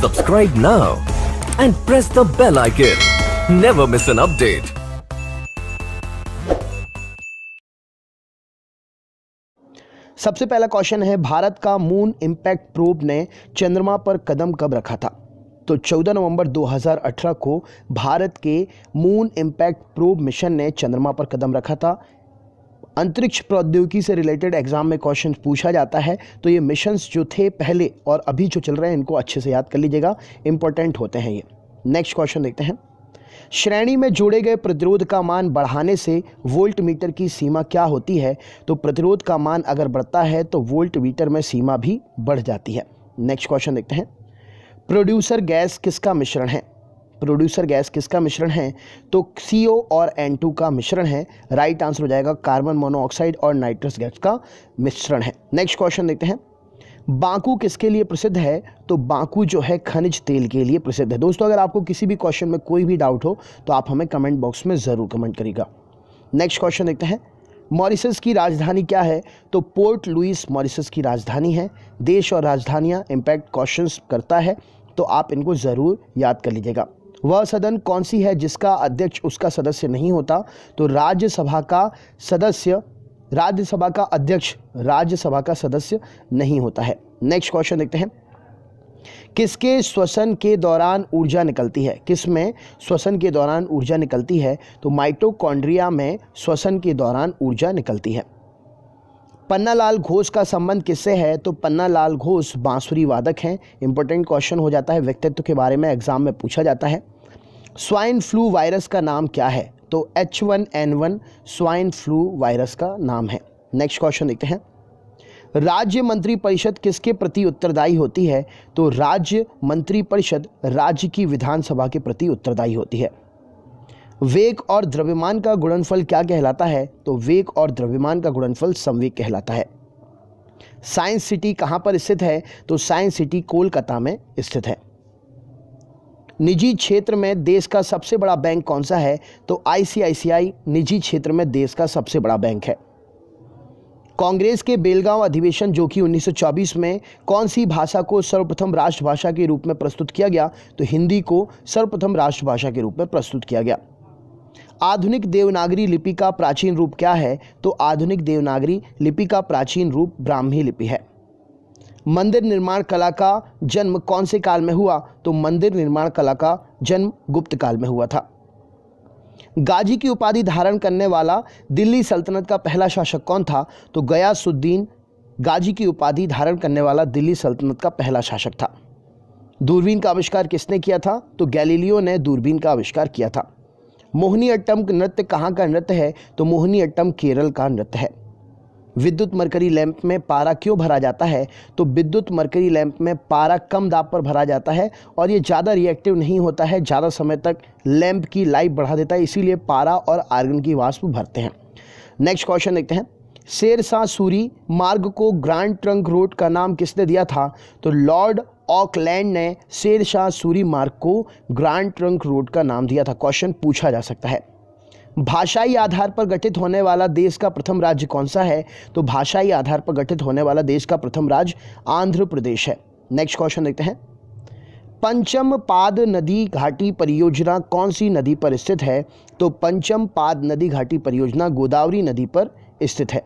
Subscribe now and press the bell icon. Never miss an update. सबसे पहला question है, भारत का मून इंपैक्ट प्रोब ने चंद्रमा पर कदम कब रखा था? तो 14 नवंबर 2018 को भारत के मून इंपैक्ट प्रोब मिशन ने चंद्रमा पर कदम रखा था। अंतरिक्ष प्रौद्योगिकी से रिलेटेड एग्जाम में क्वेश्चन पूछा जाता है, तो ये मिशंस जो थे पहले और अभी जो चल रहे हैं इनको अच्छे से याद कर लीजिएगा, इंपॉर्टेंट होते हैं ये। नेक्स्ट क्वेश्चन देखते हैं। श्रेणी में जोड़े गए प्रतिरोध का मान बढ़ाने से वोल्ट मीटर की सीमा क्या होती है? तो प्रतिरोध का मान अगर बढ़ता है तो वोल्ट मीटर में सीमा भी बढ़ जाती है। नेक्स्ट क्वेश्चन देखते हैं। प्रोड्यूसर गैस किसका मिश्रण है? प्रोड्यूसर गैस किसका मिश्रण है? तो CO और N2 का मिश्रण है। राइट आंसर हो जाएगा कार्बन मोनोऑक्साइड और नाइट्रस गैस का मिश्रण है। नेक्स्ट क्वेश्चन देखते हैं। बाकू किसके लिए प्रसिद्ध है? तो बाकू जो है खनिज तेल के लिए प्रसिद्ध है। दोस्तों, अगर आपको किसी भी क्वेश्चन में कोई भी डाउट हो तो आप हमें कमेंट बॉक्स में ज़रूर कमेंट करिएगा। नेक्स्ट क्वेश्चन देखते हैं। मॉरिशस की राजधानी क्या है? तो पोर्ट लुइस मॉरिशस की राजधानी है। देश और राजधानियाँ इंपैक्ट क्वेश्चंस करता है, तो आप इनको ज़रूर याद कर लीजिएगा। वह सदन कौन सी है जिसका अध्यक्ष उसका सदस्य नहीं होता? तो राज्यसभा का अध्यक्ष राज्यसभा का सदस्य नहीं होता है। नेक्स्ट क्वेश्चन देखते हैं। किसके श्वसन के दौरान ऊर्जा निकलती है? किसमें श्वसन के दौरान ऊर्जा निकलती है? तो माइटोकॉन्ड्रिया में श्वसन के दौरान ऊर्जा निकलती है। पन्नालाल घोष का संबंध किससे है? तो पन्नालाल घोष बांसुरी वादक हैं। इंपॉर्टेंट क्वेश्चन हो जाता है, व्यक्तित्व के बारे में एग्जाम में पूछा जाता है। स्वाइन फ्लू वायरस का नाम क्या है? तो H1N1 स्वाइन फ्लू वायरस का नाम है। नेक्स्ट क्वेश्चन देखते हैं। राज्य मंत्रिपरिषद किसके प्रति उत्तरदायी होती है? तो राज्य मंत्रिपरिषद राज्य की विधानसभा के प्रति उत्तरदायी होती है। वेग और द्रव्यमान का गुणनफल क्या कहलाता है? तो वेग और द्रव्यमान का गुणनफल संवेग कहलाता है। साइंस सिटी कहाँ पर स्थित है? तो साइंस सिटी कोलकाता में स्थित है। निजी क्षेत्र में देश का सबसे बड़ा बैंक कौन सा है? तो ICICI निजी क्षेत्र में देश का सबसे बड़ा बैंक है। कांग्रेस के बेलगांव अधिवेशन जो कि 1924 में कौन सी भाषा को सर्वप्रथम राष्ट्रभाषा के रूप में प्रस्तुत किया गया? तो हिंदी को सर्वप्रथम राष्ट्रभाषा के रूप में प्रस्तुत किया गया। आधुनिक देवनागरी लिपि का प्राचीन रूप क्या है? तो आधुनिक देवनागरी लिपि का प्राचीन रूप ब्राह्मी लिपि है। मंदिर निर्माण कला का जन्म कौन से काल में हुआ? तो मंदिर निर्माण कला का जन्म गुप्त काल में हुआ था। गाजी की उपाधि धारण करने वाला दिल्ली सल्तनत का पहला शासक कौन था? तो गयासुद्दीन गाजी की उपाधि धारण करने वाला दिल्ली सल्तनत का पहला शासक था। दूरबीन का आविष्कार किसने किया था? तो गैलीलियो ने दूरबीन का आविष्कार किया था। मोहिनीअट्टम नृत्य कहाँ का नृत्य है? तो मोहिनीअट्टम केरल का नृत्य है। विद्युत मरकरी लैंप में पारा क्यों भरा जाता है? तो विद्युत मरकरी लैंप में पारा कम दाब पर भरा जाता है और ये ज़्यादा रिएक्टिव नहीं होता है, ज़्यादा समय तक लैंप की लाइफ बढ़ा देता है, इसीलिए पारा और आर्गन की वाष्प भरते हैं। नेक्स्ट क्वेश्चन देखते हैं। शेरशाह सूरी मार्ग को ग्रैंड ट्रंक रोड का नाम किसने दिया था? तो लॉर्ड ऑकलैंड ने शेरशाह सूरी मार्ग को ग्रैंड ट्रंक रोड का नाम दिया था। क्वेश्चन पूछा जा सकता है। भाषाई आधार पर गठित होने वाला देश का प्रथम राज्य कौन सा है? तो भाषाई आधार पर गठित होने वाला देश का प्रथम राज्य आंध्र प्रदेश है। नेक्स्ट क्वेश्चन देखते हैं। पंचम पाद नदी घाटी परियोजना कौन सी नदी पर स्थित है? तो पंचम पाद नदी घाटी परियोजना गोदावरी नदी पर स्थित है।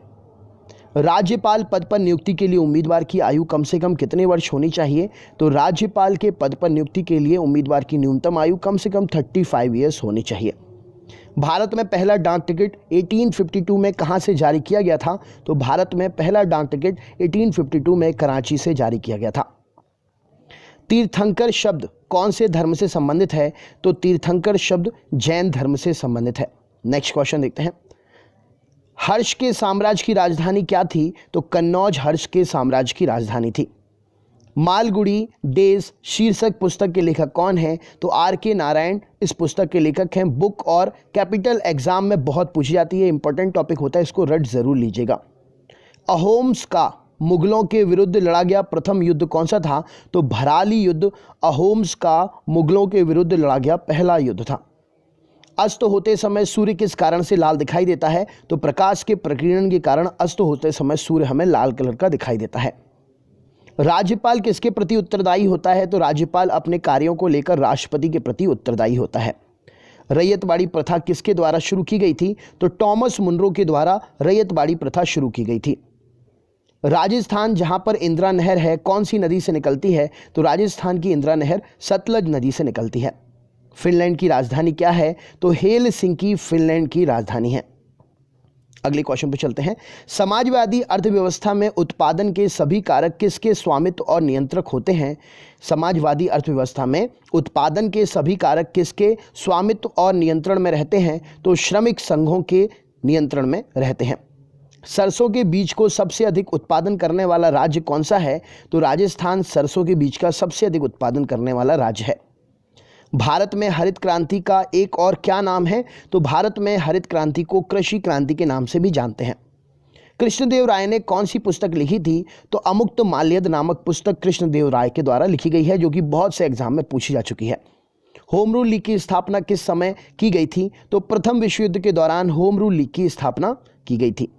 राज्यपाल पद पर नियुक्ति के लिए उम्मीदवार की आयु कम से कम कितने वर्ष होनी चाहिए? तो राज्यपाल के पद पर नियुक्ति के लिए उम्मीदवार की न्यूनतम आयु कम से कम 35 ईयर्स होनी चाहिए। भारत में पहला डाक टिकट 1852 में कहाँ से जारी किया गया था? तो भारत में पहला डाक टिकट 1852 में कराची से जारी किया गया था। तीर्थंकर शब्द कौन से धर्म से संबंधित है? तो तीर्थंकर शब्द जैन धर्म से संबंधित है। नेक्स्ट क्वेश्चन देखते हैं। हर्ष के साम्राज्य की राजधानी क्या थी? तो कन्नौज हर्ष के साम्राज्य की राजधानी थी। मालगुडी डेज शीर्षक पुस्तक के लेखक कौन है? तो R.K. नारायण इस पुस्तक के लेखक हैं। बुक और कैपिटल एग्जाम में बहुत पूछी जाती है, इंपॉर्टेंट टॉपिक होता है, इसको रट जरूर लीजिएगा। अहोम्स का मुगलों के विरुद्ध लड़ा गया प्रथम युद्ध कौन सा था? तो भराली युद्ध अहोम्स का मुगलों के विरुद्ध लड़ा गया पहला युद्ध था। अस्त होते समय सूर्य किस कारण से लाल दिखाई देता है? तो प्रकाश के प्रकीर्णन के कारण अस्त होते समय सूर्य हमें लाल कलर का दिखाई देता है। राज्यपाल किसके प्रति उत्तरदायी होता है? तो राज्यपाल अपने कार्यों को लेकर राष्ट्रपति के प्रति उत्तरदायी होता है। रैयतवाड़ी प्रथा किसके द्वारा शुरू की गई थी? तो टॉमस मुनरो के द्वारा रैयतवाड़ी प्रथा शुरू की गई थी। राजस्थान जहां पर इंदिरा नहर है कौन सी नदी से निकलती है? तो राजस्थान की इंदिरा नहर सतलज नदी से निकलती है। फिनलैंड की राजधानी क्या है? तो हेलसिंकी फिनलैंड की राजधानी है। अगले क्वेश्चन पे चलते हैं। समाजवादी अर्थव्यवस्था में उत्पादन के सभी कारक किसके स्वामित्व और नियंत्रक होते हैं? समाजवादी अर्थव्यवस्था में उत्पादन के सभी कारक किसके स्वामित्व और नियंत्रण में रहते हैं? तो श्रमिक संघों के नियंत्रण में रहते हैं। सरसों के बीज को सबसे अधिक उत्पादन करने वाला राज्य कौन सा है? तो राजस्थान सरसों के बीज का सबसे अधिक उत्पादन करने वाला राज्य है। भारत में हरित क्रांति का एक और क्या नाम है? तो भारत में हरित क्रांति को कृषि क्रांति के नाम से भी जानते हैं। कृष्णदेव राय ने कौन सी पुस्तक लिखी थी? तो अमुक्त माल्यद नामक पुस्तक कृष्णदेव राय के द्वारा लिखी गई है, जो कि बहुत से एग्जाम में पूछी जा चुकी है। होम रूल लीग की स्थापना किस समय की गई थी? तो प्रथम विश्व युद्ध के दौरान होम रूल लीग की स्थापना की गई थी।